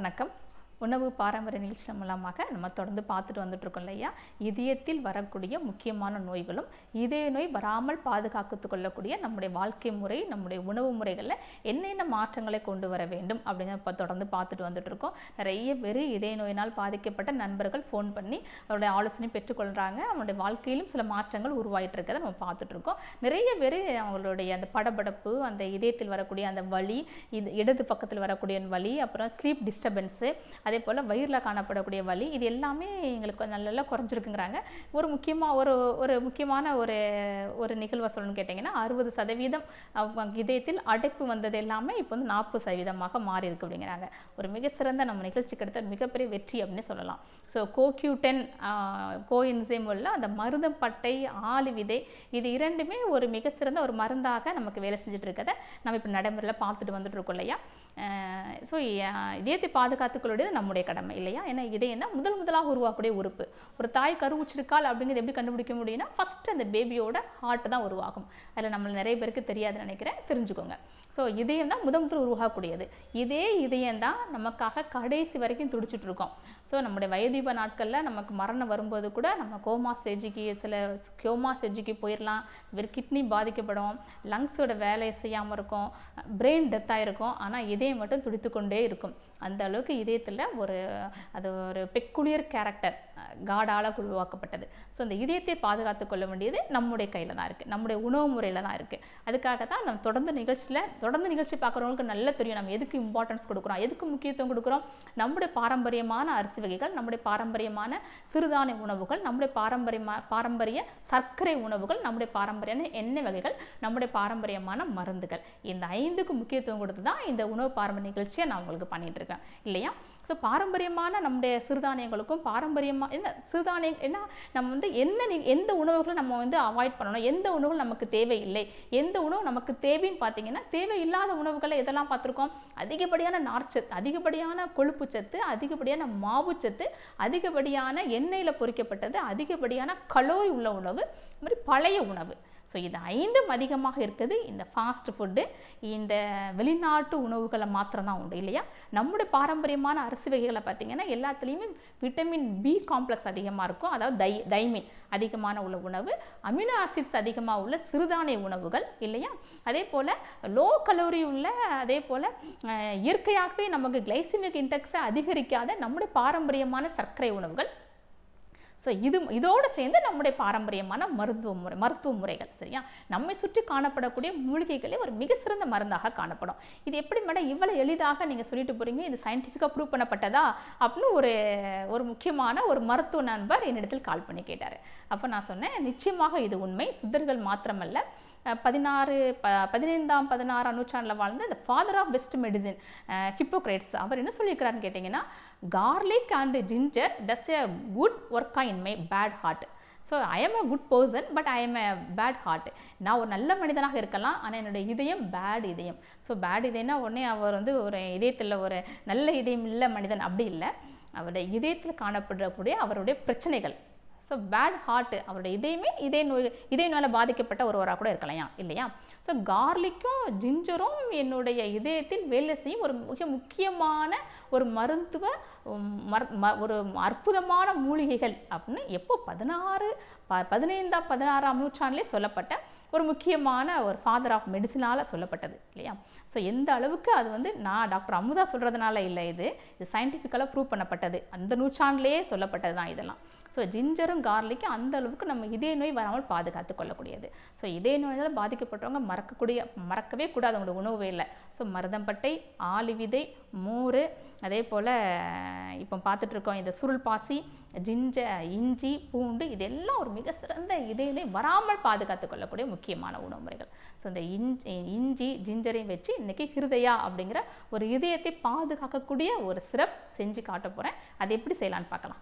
வணக்கம். உணவு பாரம்பரிய நிகழ்ச்சி மூலமாக நம்ம தொடர்ந்து பார்த்துட்டு வந்துட்டுருக்கோம் இல்லையா? இதயத்தில் வரக்கூடிய முக்கியமான நோய்களும் இதய நோய் வராமல் பாதுகாத்து கொள்ளக்கூடிய நம்முடைய வாழ்க்கை முறை, நம்முடைய உணவு முறைகளில் என்னென்ன மாற்றங்களை கொண்டு வர வேண்டும் அப்படிங்கிற இப்போ தொடர்ந்து பார்த்துட்டு வந்துட்டுருக்கோம். நிறைய பேர் இதய நோயினால் பாதிக்கப்பட்ட நண்பர்கள் ஃபோன் பண்ணி அவருடைய ஆலோசனை பெற்றுக்கொள்கிறாங்க. அவங்களுடைய வாழ்க்கையிலும் சில மாற்றங்கள் உருவாகிட்டு இருக்கிறத நம்ம பார்த்துட்ருக்கோம். நிறைய பேர் அவங்களுடைய அந்த படபடப்பு, அந்த இதயத்தில் வரக்கூடிய அந்த வலி, இடது பக்கத்தில் வரக்கூடிய வலி, அப்புறம் ஸ்லீப் டிஸ்டர்பன்ஸு, அதே போல் வயிறில் காணப்படக்கூடிய வலி, இது எல்லாமே எங்களுக்கு நல்லா குறைஞ்சிருக்குங்கிறாங்க. ஒரு முக்கியமான ஒரு நிகழ்வை சொல்லணும்னு கேட்டிங்கன்னா 60% இதயத்தில் அடைப்பு வந்தது எல்லாமே இப்போ வந்து 40% மாறி இருக்கு அப்படிங்கிறாங்க. ஒரு மிக சிறந்த நம்ம நிகழ்ச்சி கிடைத்த மிகப்பெரிய வெற்றி அப்படின்னு சொல்லலாம். ஸோ CoQ10 கோஎன்சைம் உள்ள அந்த மருதம்பட்டை, ஆளி விதை, இது இரண்டுமே ஒரு மிக சிறந்த ஒரு மருந்தாக நமக்கு வேலை செஞ்சுட்டு இருக்கதை நம்ம இப்போ நடைமுறையில் பார்த்துட்டு வந்துட்டு இருக்கோம் இல்லையா? ஸோ இதயத்தை பாதுகாத்துக்கொள்வது நம்முடைய கடமை இல்லையா? ஏன்னா இதயம் தான் முதலாக உருவாக்கக்கூடிய உறுப்பு. ஒரு தாய் கருவுச்சிருக்காள் அப்படிங்கிறது எப்படி கண்டுபிடிக்க முடியும்னா ஃபஸ்ட்டு அந்த பேபியோட ஹார்ட் தான் உருவாகும். அதில் நம்ம நிறைய பேருக்கு தெரியாதுன்னு நினைக்கிறேன், தெரிஞ்சுக்கோங்க. ஸோ இதயம் தான் முதல் உருவாகக்கூடியது. இதே இதயம் தான் நமக்காக கடைசி வரைக்கும் துடிச்சிட்டு இருக்கோம். ஸோ நம்முடைய வயோதிப நாட்களில் நமக்கு மரணம் வரும்போது கூட நம்ம கோமா ஸ்டேஜுக்கு போயிடலாம். வெறும் கிட்னி பாதிக்கப்படும், லங்ஸோட வேலையை செய்யாமல் இருக்கும், பிரெயின் டெத்தாக இருக்கும். ஆனால் இதயம் மட்டும் துடித்து கொண்டே இருக்கும். அந்த அளவுக்கு இதயத்தில் அது ஒரு பெக்குலியர் கேரக்டர் காடால் உருவாக்கப்பட்டது. ஸோ அந்த இதயத்தை பாதுகாத்து கொள்ள வேண்டியது நம்முடைய கையில் தான் இருக்குது, நம்முடைய உணவு முறையில் தான் இருக்குது. அதுக்காக தான் நம்ம தொடர்ந்து நிகழ்ச்சி பார்க்குறவங்களுக்கு நல்லா தெரியும் நம்ம எதுக்கு இம்பார்ட்டன்ஸ் கொடுக்குறோம், எதுக்கு முக்கியத்துவம் கொடுக்குறோம். நம்முடைய பாரம்பரியமான அரிசி வகைகள், நம்முடைய பாரம்பரியமான சிறுதானிய உணவுகள், நம்முடைய பாரம்பரிய சர்க்கரை உணவுகள், நம்முடைய பாரம்பரிய எண்ணெய் வகைகள், நம்முடைய பாரம்பரியமான மருந்துகள், இந்த 5க்கு முக்கியத்துவம் கொடுத்து தான் இந்த உணவு பாரம்பரிய நிகழ்ச்சியை நான் உங்களுக்கு பண்ணிட்டு இருக்கேன் இல்லையா? ஸோ பாரம்பரியமான நம்முடைய சிறுதானியங்களுக்கும் சிறுதானியம் என்ன நம்ம வந்து எந்த உணவுகளை நம்ம வந்து அவாய்ட் பண்ணணும், எந்த உணவுகள் நமக்கு தேவையில்லை, எந்த உணவு நமக்கு தேவைன்னு பார்த்தீங்கன்னா தேவையில்லாத உணவுகளை எதெல்லாம் பார்த்துருக்கோம்? அதிகப்படியான நார்ச்சத்து, அதிகப்படியான கொழுப்பு சத்து, அதிகப்படியான மாவுச்சத்து, அதிகப்படியான எண்ணெயில் பொரிக்கப்பட்டது, அதிகப்படியான கலோரி உள்ள உணவு, இது மாதிரி பழைய உணவு. ஸோ இது 5ம் அதிகமாக இருக்குது இந்த ஃபாஸ்ட் ஃபுட்டு, இந்த வெளிநாட்டு உணவுகளை மாத்திரம் தான் உண்டு இல்லையா? நம்முடைய பாரம்பரியமான அரிசி வகைகளை பார்த்திங்கன்னா எல்லாத்துலேயுமே விட்டமின் பி காம்ப்ளெக்ஸ் அதிகமாக இருக்கும். அதாவது தைமின் அதிகமான உள்ள உணவு, அமினோ ஆசிட்ஸ் அதிகமாக உள்ள சிறுதானிய உணவுகள் இல்லையா? அதே போல் லோ கலோரி உள்ள, அதே போல் இயற்கையாகவே நமக்கு கிளைசிமிக் இன்டெக்ஸை அதிகரிக்காத நம்முடைய பாரம்பரியமான சர்க்கரை உணவுகள். ஸோ இதோடு சேர்ந்து நம்முடைய பாரம்பரியமான மருத்துவ முறைகள் சரியா? நம்மை சுற்றி காணப்படக்கூடிய மூலிகைகளே ஒரு மிக சிறந்த மருந்தாக காணப்படும். இது எப்படி மேடம் இவ்வளோ எளிதாக நீங்கள் சொல்லிட்டு போகிறீங்க, இது சயின்டிஃபிக்காக ப்ரூவ் பண்ணப்பட்டதா அப்படின்னு ஒரு முக்கியமான ஒரு மருத்துவ நண்பர் என்னிடத்தில் கால் பண்ணி கேட்டார். அப்போ நான் சொன்னேன், நிச்சயமாக இது உண்மை. சித்தர்கள் மாத்திரமல்ல, 16ஆம் நூற்றாண்டில் வாழ்ந்த இந்த father of west medicine Hippocrates அவர் என்ன சொல்லியிருக்கிறாருன்னு கேட்டிங்கன்னா, garlic and ginger does a good work in my bad heart. So I am a good person but I am a bad heart. நான் ஒரு நல்ல மனிதனாக இருக்கலாம், ஆனால் என்னுடைய இதயம் பேட் இதயம். ஸோ பேட் இதயம்னா உடனே அவர் வந்து ஒரு இதயத்தில் ஒரு நல்ல இதயம் இல்லை மனிதன் அப்படி இல்லை. அவருடைய இதயத்தில் காணப்படக்கூடிய அவருடைய பிரச்சனைகள். ஸோ பேட் ஹார்ட், அவருடைய இதயமே இதய நோயால் பாதிக்கப்பட்ட ஒருவராக கூட இருக்கலாம் இல்லையா? ஸோ கார்லிக்கும் ஜிஞ்சரும் என்னுடைய இதயத்தில் வேலை செய்யும் ஒரு மிக முக்கியமான ஒரு மருத்துவ ஒரு அற்புதமான மூலிகைகள் அப்படின்னு எப்போ 16ஆம் நூற்றாண்டிலே சொல்லப்பட்ட ஒரு முக்கியமான ஒரு ஃபாதர் ஆஃப் மெடிசினால் சொல்லப்பட்டது இல்லையா? ஸோ எந்த அளவுக்கு அது வந்து நான் டாக்டர் அமுதா சொல்கிறதுனால இல்லை, இது சயின்டிஃபிக்கலாக ப்ரூவ் பண்ணப்பட்டது, அந்த நூற்றாண்டிலேயே சொல்லப்பட்டது தான் இதெல்லாம். ஸோ ஜிஞ்சரும் கார்லிக்கும் அந்த அளவுக்கு நம்ம இதய நோய் வராமல் பாதுகாத்து கொள்ளக்கூடியது. ஸோ இதய நோயால் பாதிக்கப்பட்டவங்க மறக்கவே கூடாது அவங்களோட உணவு இல்லை. ஸோ மருதம்பட்டை, ஆளி விதை, மோர், அதே போல் இப்போ பார்த்துட்ருக்கோம் இந்த சுருள் பாசி, இஞ்சி, பூண்டு, இதெல்லாம் ஒரு மிக சிறந்த இதய நோய் வராமல் பாதுகாத்து கொள்ளக்கூடிய முக்கியமான உணவு முறைகள். ஸோ இந்த இஞ்சி ஜிஞ்சரையும் வச்சு இன்றைக்கி ஹிருதயா அப்படிங்கிற ஒரு இதயத்தை பாதுகாக்கக்கூடிய ஒரு சிரப் செஞ்சு காட்ட போகிறேன். அது எப்படி செய்யலான்னு பார்க்கலாம்.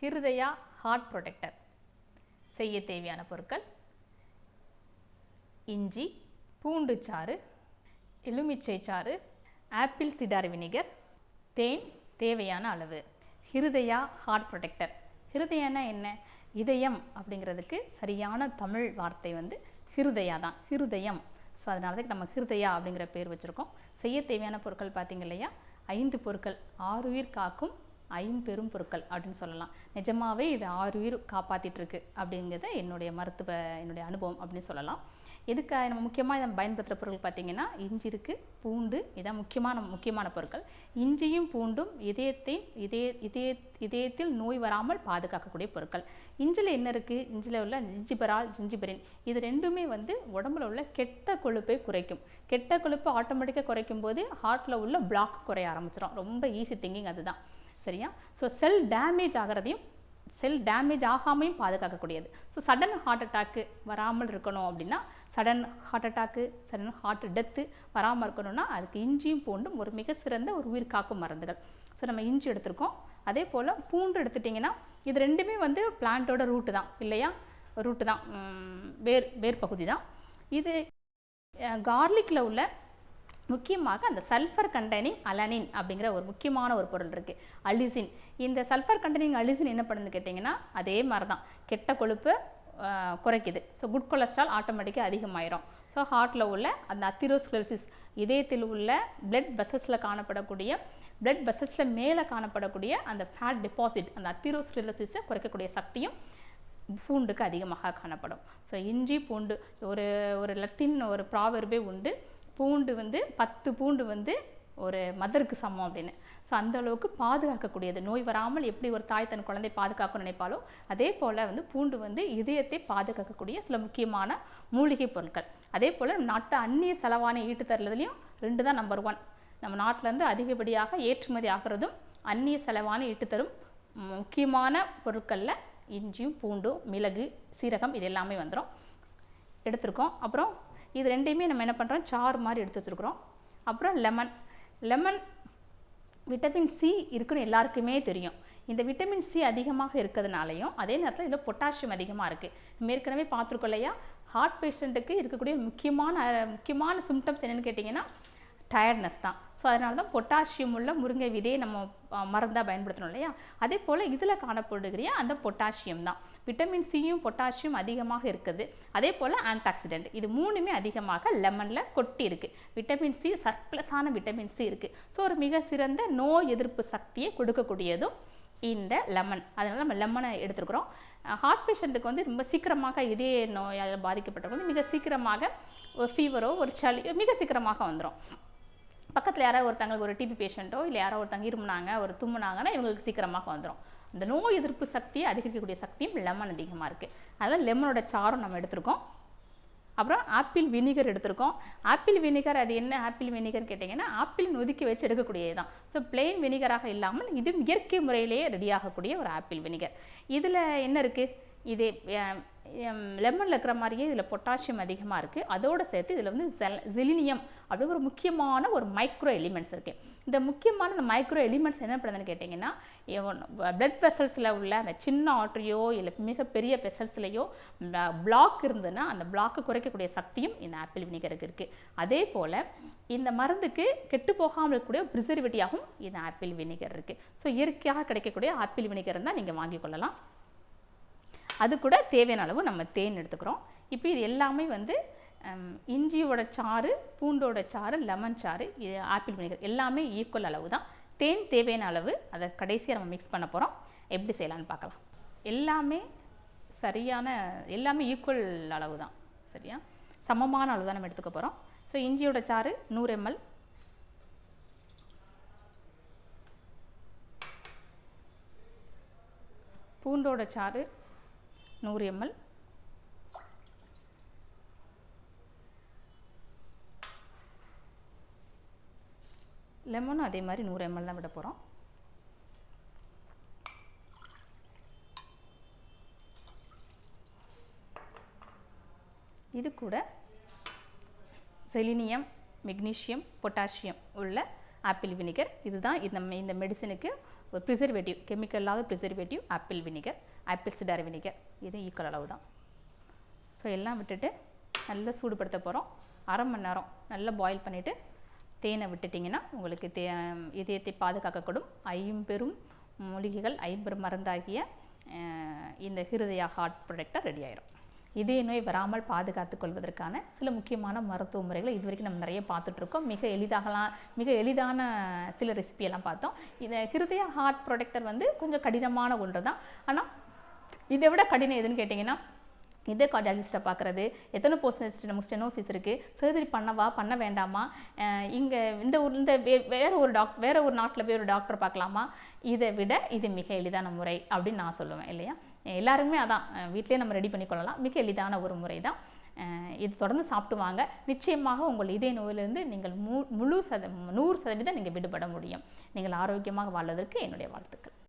ஹிருதயா ஹார்ட் ப்ரொடெக்டர் செய்ய தேவையான பொருட்கள்: இஞ்சி, பூண்டு சாறு, எலுமிச்சை சாறு, ஆப்பிள் சிடார் வினிகர், தேன் தேவையான அளவு. ஹிருதயா ஹார்ட் ப்ரொடெக்டர். ஹிருதயானா என்ன? இதயம் அப்படிங்கிறதுக்கு சரியான தமிழ் வார்த்தை வந்து ஹிருதயா தான், ஹிருதயம். ஸோ அதனால தான் நம்ம ஹிருதயா அப்படிங்கிற பேர் வச்சுருக்கோம். செய்ய தேவையான பொருட்கள் பார்த்திங்க இல்லையா? 5 பொருட்கள், 6 உயிர் காக்கும் ஐம்பெரும் பொருட்கள் அப்படின்னு சொல்லலாம். நிஜமாவே இது 6 உயிர் காப்பாற்றிட்டு இருக்கு அப்படிங்கிறத என்னுடைய அனுபவம் அப்படின்னு சொல்லலாம். இதுக்கு நம்ம முக்கியமாக நம்ம பயன்படுத்துகிற பொருட்கள் பார்த்திங்கன்னா இஞ்சி இருக்குது, பூண்டு, இதான் முக்கியமான பொருட்கள். இஞ்சியும் பூண்டும் இதயத்தில் நோய் வராமல் பாதுகாக்கக்கூடிய பொருட்கள். இஞ்சில் என்ன இருக்குது? இஞ்சில் உள்ள ஜிஞ்சிபரின் இது ரெண்டுமே வந்து உடம்புல உள்ள கெட்ட கொழுப்பை குறைக்கும். கெட்ட கொழுப்பு ஆட்டோமேட்டிக்காக குறைக்கும் போது ஹார்ட்டில் உள்ள பிளாக் குறைய ஆரம்பிச்சிடும். ரொம்ப ஈஸி திங்கிங் அதுதான். சரியா? ஸோ செல் டேமேஜ் ஆகாமையும் பாதுகாக்கக்கூடியது. ஸோ சடன் ஹார்ட் அட்டாக்கு வராமல் இருக்கணும் அப்படின்னா, சடன் ஹார்ட் டெத்து வராமல் இருக்கணும்னா அதுக்கு இஞ்சியும் பூண்டும் ஒரு மிக சிறந்த ஒரு உயிர் காக்கும் மருந்துகள். ஸோ நம்ம இஞ்சி எடுத்திருக்கோம். அதே போல் பூண்டு எடுத்துட்டிங்கன்னா இது ரெண்டுமே வந்து பிளான்ட்டோட ரூட்டு தான் இல்லையா? ரூட்டு தான், வேர் பகுதி தான். இது கார்லிக்கில் உள்ள முக்கியமாக அந்த சல்ஃபர் கண்டெய்னிங் அலனின் அப்படிங்கிற ஒரு முக்கியமான ஒரு பொருள் இருக்குது, அலிசின். இந்த சல்ஃபர் கண்டெய்னிங் அலிசின் என்ன பண்ணுன்னு கேட்டிங்கன்னா அதே மாதிரி தான் கெட்ட கொழுப்பு குறைக்குது. ஸோ குட் கொலஸ்ட்ரால் ஆட்டோமேட்டிக்காக அதிகமாயிரும். ஸோ ஹார்ட்டில் உள்ள அந்த அத்திரோஸ்க்ளரோசிஸ், இதயத்தில் உள்ள பிளட் வெசல்ஸில் மேலே காணப்படக்கூடிய அந்த ஃபேட் டெபாசிட், அந்த அத்திரோஸ்க்ளரோசிஸை குறைக்கக்கூடிய சக்தியும் பூண்டுக்கு அதிகமாக காணப்படும். ஸோ இஞ்சி பூண்டு ஒரு லத்தீன் ஒரு ப்ராவெர்பே உண்டு, பூண்டு வந்து 10 பூண்டு வந்து ஒரு மதருக்கு சமம் அப்படின்னு. ஸோ அந்த அளவுக்கு பாதுகாக்கக்கூடியது. நோய் வராமல் எப்படி ஒரு தாய் தன் குழந்தை பாதுகாக்கணும்னு நினைப்பாலோ அதே போல் வந்து பூண்டு வந்து இதயத்தை பாதுகாக்கக்கூடிய சில முக்கியமான மூலிகை பொருட்கள். அதே போல் நாட்டு அந்நிய செலவான ஈட்டு தரதுலையும் 2 தான் நம்பர் 1. நம்ம நாட்டிலேருந்து அதிகப்படியாக ஏற்றுமதி ஆகிறதும் அந்நிய செலவான ஈட்டு தரும் முக்கியமான பொருட்களில் இஞ்சியும் பூண்டும் மிளகு சீரகம் இது எல்லாமே வந்துடும் எடுத்துருக்கோம். அப்புறம் இது ரெண்டையுமே நம்ம என்ன பண்ணுறோம், சாறு மாதிரி எடுத்து வச்சுருக்குறோம். அப்புறம் லெமன் விட்டமின் சி இருக்குன்னு எல்லாருக்குமே தெரியும். இந்த விட்டமின் சி அதிகமாக இருக்கிறதுனாலையும் அதே நேரத்தில் இதில் பொட்டாசியம் அதிகமாக இருக்குது. நம்ம ஏற்கனவே பார்த்துருக்கோம் இல்லையா? ஹார்ட் பேஷண்ட்டுக்கு இருக்கக்கூடிய முக்கியமான சிம்டம்ஸ் என்னென்னு கேட்டிங்கன்னா டயர்ட்னஸ் தான். ஸோ அதனால தான் பொட்டாசியம் உள்ள முருங்கை விதையை நம்ம மருந்தாக பயன்படுத்தணும் இல்லையா? அதே போல் இதில் காணப்படுகிற அந்த பொட்டாசியம் தான். விட்டமின் சியும் பொட்டாசியம் அதிகமாக இருக்குது. அதே போல் ஆன்டாக்சிடென்ட் இது 3மே அதிகமாக லெமனில் கொட்டி இருக்குது. விட்டமின் சி சர்ப்ளஸான விட்டமின் சி இருக்குது. ஸோ ஒரு மிக சிறந்த நோய் எதிர்ப்பு சக்தியை கொடுக்கக்கூடியதும் இந்த லெமன். அதனால் நம்ம லெமனை எடுத்துருக்குறோம். ஹார்ட் பேஷண்ட்டுக்கு வந்து ரொம்ப சீக்கிரமாக இதய நோயால் பாதிக்கப்பட்டவங்க மிக சீக்கிரமாக ஒரு ஃபீவரோ ஒரு சளி மிக சீக்கிரமாக வந்துடும். பக்கத்தில் யாராவது ஒருத்தங்களுக்கு ஒரு டிபி பேஷண்ட்டோ இல்லை யாரோ ஒருத்தங்க இருமுனாங்க ஒரு தும்முனாங்கன்னா இவங்களுக்கு சீக்கிரமாக வந்துடும். அந்த நோய் எதிர்ப்பு சக்தியை அதிகரிக்கக்கூடிய சக்தியும் லெமன் அதிகமாக இருக்குது. அதனால் லெமனோட சாரும் நம்ம எடுத்திருக்கோம். அப்புறம் ஆப்பிள் வினிகர் எடுத்திருக்கோம். ஆப்பிள் வினிகர் அது என்ன ஆப்பிள் வினிகர்னு கேட்டிங்கன்னா ஆப்பிள் நொதுக்கி வச்சு எடுக்கக்கூடியது தான். ஸோ பிளெயின் வினிகராக இல்லாமல் இது இயற்கை முறையிலேயே ரெடியாகக்கூடிய ஒரு ஆப்பிள் வினிகர். இதில் என்ன இருக்குது, இதே லெமனில் இருக்கிற மாதிரியே இதில் பொட்டாசியம் அதிகமாக இருக்குது. அதோடு சேர்த்து இதில் வந்து செலினியம் அப்படிங்கிற ஒரு முக்கியமான ஒரு மைக்ரோ எலிமெண்ட்ஸ் இருக்குது. இந்த முக்கியமான இந்த மைக்ரோ எலிமெண்ட்ஸ் என்ன பண்ணுதுன்னு கேட்டிங்கன்னா பிளட் வெசல்ஸில் உள்ள அந்த சின்ன ஆர்டரியோ இல்லை மிகப்பெரிய வெசல்ஸ்லையோ பிளாக் இருந்ததுன்னா அந்த பிளாக்கு குறைக்கக்கூடிய சக்தியும் இந்த ஆப்பிள் வினிகருக்கு இருக்குது. அதே போல் இந்த மருந்துக்கு கெட்டு போகாமல் இருக்கக்கூடிய ப்ரிசர்வேட்டிவாகவும் இந்த ஆப்பிள் வினிகர் இருக்குது. ஸோ இயற்கையாக கிடைக்கக்கூடிய ஆப்பிள் வினிகர் தான் நீங்கள் வாங்கி கொள்ளலாம். அது கூட தேவையான அளவு நம்ம தேன் எடுத்துக்கிறோம். இப்போ இது எல்லாமே வந்து இஞ்சியோட சாறு, பூண்டோட சாறு, லெமன் சாறு, இது ஆப்பிள் வினிகர் எல்லாமே ஈக்குவல் அளவு தான். தேன் தேவையான அளவு, அதை கடைசியாக நம்ம மிக்ஸ் பண்ண போகிறோம். எப்படி செய்யலான்னு பார்க்கலாம். எல்லாமே ஈக்குவல் அளவு தான். சரியா? சமமான அளவு தான் நம்ம எடுத்துக்க போகிறோம். ஸோ இஞ்சியோட சாறு 100 ml, பூண்டோட சாறு 100 ml, லெமனும் அதே மாதிரி 100 ml தான் விட போகிறோம். இது கூட செலினியம், மெக்னீஷியம், பொட்டாசியம் உள்ள ஆப்பிள் வினிகர். இதுதான் இந்த மெடிசனுக்கு ஒரு ப்ரிசர்வேட்டிவ், கெமிக்கல் இல்லாத preservative apple vinegar, apple cedar vinegar. இது ஈக்குவல் அளவு தான். ஸோ எல்லாம் விட்டுட்டு நல்லா சூடுபடுத்த போகிறோம். அரை மணி நேரம் நல்லா பாயில் பண்ணிவிட்டு தேனை விட்டுட்டிங்கன்னா உங்களுக்கு இதயத்தை பாதுகாக்கக்கூடும் ஐம்பெரும் மூலிகைகள், ஐம்பெரும் மருந்தாகிய இந்த ஹிருதயா ஹார்ட் ப்ரொடக்டர் ரெடி ஆயிரும். இதய நோய் வராமல் பாதுகாத்துக் கொள்வதற்கான சில முக்கியமான மருத்துவ முறைகளை இது வரைக்கும் நம்ம நிறைய பார்த்துட்ருக்கோம். மிக எளிதான சில ரெசிபியெல்லாம் பார்த்தோம். இந்த ஹிருதயா ஹார்ட் ப்ரொடெக்டர் வந்து கொஞ்சம் கடினமான ஒன்று தான். ஆனால் இதை விட கடினம் எதுன்னு கேட்டிங்கன்னா, இதே கார்டியாலஜிஸ்ட்டை பார்க்குறது, எத்தனை பர்சன்டேஜ் நமக்கு ஸ்டெனோசிஸ் இருக்குது, சர்ஜரி பண்ணவா பண்ண வேண்டாமா, இங்கே வேறு ஒரு நாட்டில் போய் ஒரு டாக்டர் பார்க்கலாமா, இதை விட இது மிக எளிதான முறை அப்படின்னு நான் சொல்லுவேன் இல்லையா. எல்லாருமே அதான் வீட்டிலே நம்ம ரெடி பண்ணிக்கொள்ளலாம். மிக எளிதான ஒரு முறை தான். இது தொடர்ந்து சாப்பிட்டு வாங்க. நிச்சயமாக உங்கள் இதய நோயிலிருந்து நீங்கள் 100% நீங்கள் விடுபட முடியும். நீங்கள் ஆரோக்கியமாக வாழ்வதற்கு என்னுடைய வாழ்த்துக்கள்.